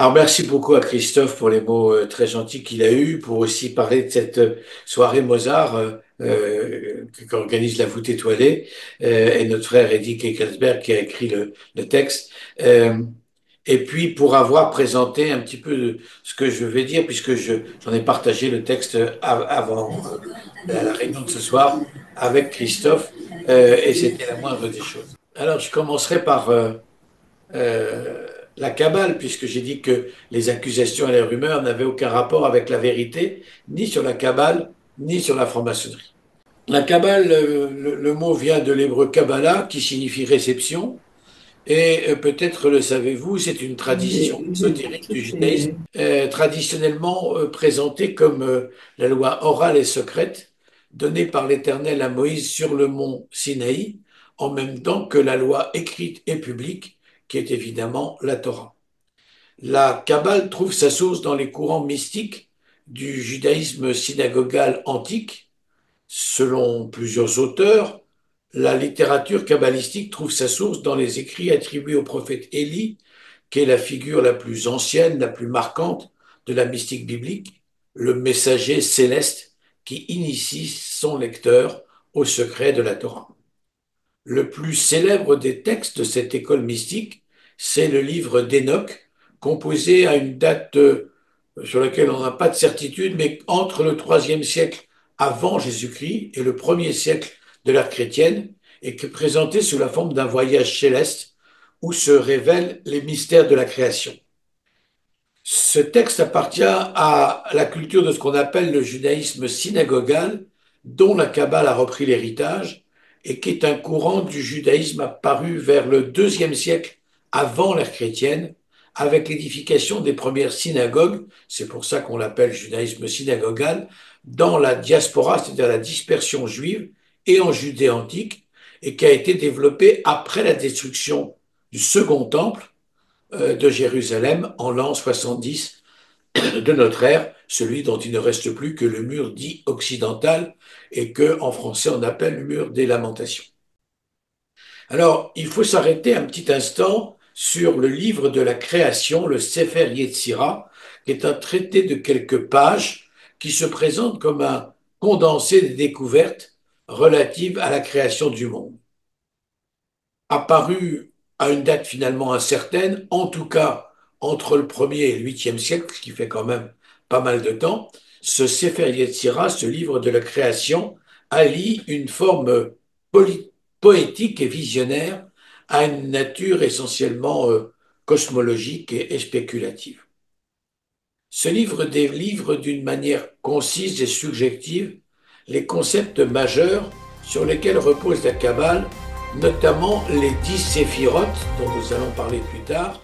Alors, merci beaucoup à Christophe pour les mots très gentils qu'il a eus, pour aussi parler de cette soirée Mozart qu'organise la Voûte étoilée, et notre frère Eddie Kekelsberg qui a écrit le texte. Euh, et puis pour avoir présenté un petit peu ce que je vais dire, puisque j'en ai partagé le texte avant la réunion de ce soir avec Christophe, et c'était la moindre des choses. Alors, je commencerai par la Kabbale, puisque j'ai dit que les accusations et les rumeurs n'avaient aucun rapport avec la vérité, ni sur la Kabbale, ni sur la franc-maçonnerie. La Kabbale, le mot vient de l'hébreu Kabbalah, qui signifie réception, et peut-être le savez-vous, c'est une tradition ésotérique du judaïsme, traditionnellement présentée comme la loi orale et secrète donnée par l'Éternel à Moïse sur le mont Sinaï, en même temps que la loi écrite et publique, qui est évidemment la Torah. La Kabbale trouve sa source dans les courants mystiques du judaïsme synagogal antique. Selon plusieurs auteurs, la littérature kabbalistique trouve sa source dans les écrits attribués au prophète Élie, qui est la figure la plus ancienne, la plus marquante de la mystique biblique, le messager céleste qui initie son lecteur au secret de la Torah. Le plus célèbre des textes de cette école mystique, c'est le livre d'Enoch, composé à une date sur laquelle on n'a pas de certitude, mais entre le IIIe siècle avant Jésus-Christ et le 1er siècle de l'ère chrétienne, et qui est présenté sous la forme d'un voyage céleste où se révèlent les mystères de la création. Ce texte appartient à la culture de ce qu'on appelle le judaïsme synagogal, dont la Kabbale a repris l'héritage, et qui est un courant du judaïsme apparu vers le IIe siècle avant l'ère chrétienne, avec l'édification des premières synagogues, c'est pour ça qu'on l'appelle judaïsme synagogal, dans la diaspora, c'est-à-dire la dispersion juive, et en Judée antique, et qui a été développé après la destruction du Second Temple de Jérusalem en l'an 70 de notre ère, celui dont il ne reste plus que le mur dit occidental et que en français on appelle le mur des lamentations. Alors, il faut s'arrêter un petit instant sur le livre de la création, le Sefer Yetzira, qui est un traité de quelques pages qui se présente comme un condensé des découvertes relatives à la création du monde. Apparu à une date finalement incertaine, en tout cas entre le 1er et le 8e siècle, ce qui fait quand même pas mal de temps, ce Sefer Yetzira, ce livre de la création, allie une forme poétique et visionnaire à une nature essentiellement cosmologique et spéculative. Ce livre délivre d'une manière concise et subjective les concepts majeurs sur lesquels repose la Kabbale, notamment les 10 séphirotes, dont nous allons parler plus tard,